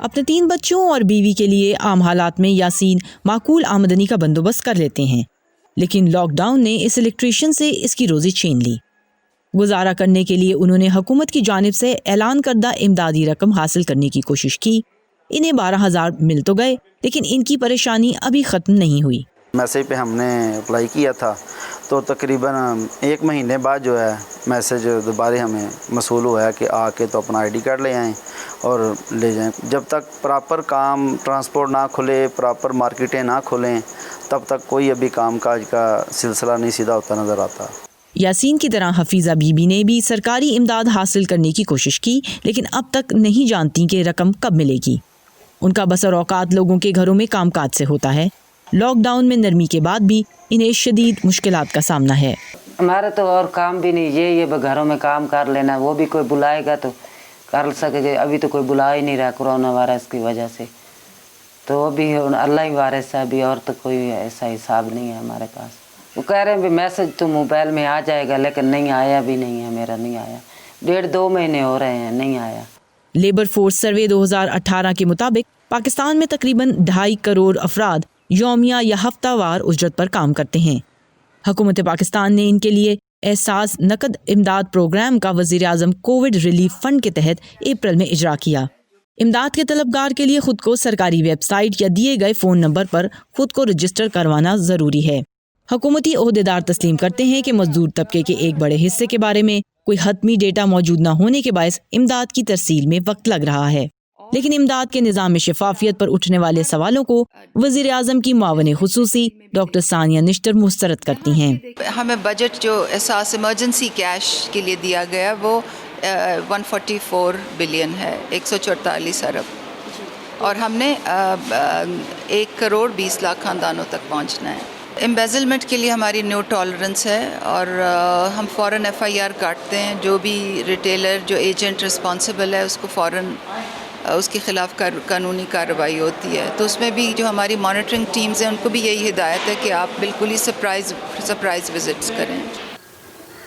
اپنے 3 بچوں اور بیوی کے لیے عام حالات میں یاسین معقول آمدنی کا بندوبست کر لیتے ہیں، لیکن لاک ڈاؤن نے اس الیکٹریشین سے اس کی روزی چھین لی۔ گزارا کرنے کے لیے انہوں نے حکومت کی جانب سے اعلان کردہ امدادی رقم حاصل کرنے کی کوشش کی۔ انہیں 12,000 مل تو گئے، لیکن ان کی پریشانی ابھی ختم نہیں ہوئی۔ میسیج پہ ہم نے اپلائی کیا تھا تو تقریباً 1 مہینے بعد جو ہے میسیج دوبارہ ہمیں موصول ہوا ہے کہ آ کے تو اپنا ID کارڈ لے آئیں اور لے جائیں۔ جب تک پراپر کام ٹرانسپورٹ نہ کھلے، پراپر مارکیٹیں نہ کھلیں، تب تک کوئی ابھی کام کاج کا سلسلہ نہیں سیدھا ہوتا نظر آتا۔ یاسین کی طرح حفیظہ بی بی نے بھی سرکاری امداد حاصل کرنے کی کوشش کی، لیکن اب تک نہیں جانتی کہ رقم کب ملے گی۔ ان کا بسر اوقات لوگوں کے گھروں میں کام کاج سے ہوتا ہے۔ لاک ڈاؤن میں نرمی کے بعد بھی انہیں شدید مشکلات کا سامنا ہے۔ ہمارا تو اور کام بھی نہیں، یہ گھروں میں کام کر لینا، وہ بھی کوئی بلائے گا تو کر سکے، ابھی تو کوئی بلا ہی نہیں رہا کورونا وائرس کی وجہ سے، تو ابھی اللہ ہی وارث ہے، ابھی اور تو کوئی ایسا حساب نہیں ہے ہمارے پاس۔ وہ کہہ رہے ہیں بھی میسج تو موبائل میں آ جائے گا، لیکن نہیں آیا بھی نہیں ہے، میرا نہیں آیا، 1.5-2 مہینے ہو رہے ہیں نہیں آیا۔ لیبر فورس سروے 2018 کے مطابق پاکستان میں تقریباً 2.5 کروڑ افراد یومیہ یا ہفتہ وار اجرت پر کام کرتے ہیں۔ حکومت پاکستان نے ان کے لیے احساس نقد امداد پروگرام کا وزیر اعظم کووڈ ریلیف فنڈ کے تحت اپریل میں اجرا کیا۔ امداد کے طلبگار کے لیے خود کو سرکاری ویب سائٹ یا دیے گئے فون نمبر پر خود کو رجسٹر کروانا ضروری ہے۔ حکومتی عہدیدار تسلیم کرتے ہیں کہ مزدور طبقے کے ایک بڑے حصے کے بارے میں کوئی حتمی ڈیٹا موجود نہ ہونے کے باعث امداد کی ترسیل میں وقت لگ رہا ہے، لیکن امداد کے نظام میں شفافیت پر اٹھنے والے سوالوں کو وزیر اعظم کی معاون خصوصی ڈاکٹر ثانیہ نشتر مسترد کرتی ہیں۔ ہمیں بجٹ جو احساس ایمرجنسی کیش کے لیے دیا گیا وہ 144 بلین ہے، 144 ارب، اور ہم نے 1 کروڑ 20 لاکھ خاندانوں تک پہنچنا ہے۔ امبیزلمنٹ کے لیے ہماری نو ٹالرنس ہے، اور ہم فوراً FIR کاٹتے ہیں، جو بھی ریٹیلر جو ایجنٹ رسپانسبل ہے اس کو فوراً اس کے خلاف قانونی کارروائی ہوتی ہے۔ تو اس میں بھی جو ہماری مانیٹرنگ ٹیمز ہیں ان کو بھی یہی ہدایت ہے کہ آپ بالکل ہی سرپرائز وزٹس کریں۔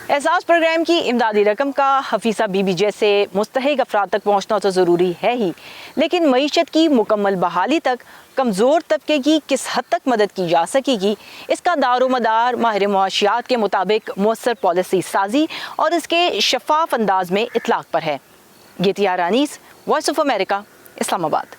احساس پروگرام کی امدادی رقم کا حفیظہ بی بی جیسے مستحق افراد تک پہنچنا تو ضروری ہے ہی، لیکن معیشت کی مکمل بحالی تک کمزور طبقے کی کس حد تک مدد کی جا سکے گی، اس کا دار و مدار ماہر معاشیات کے مطابق مؤثر پالیسی سازی اور اس کے شفاف انداز میں اطلاق پر ہے۔ گیتیا رانیس، وائس آف امریکہ، اسلام آباد۔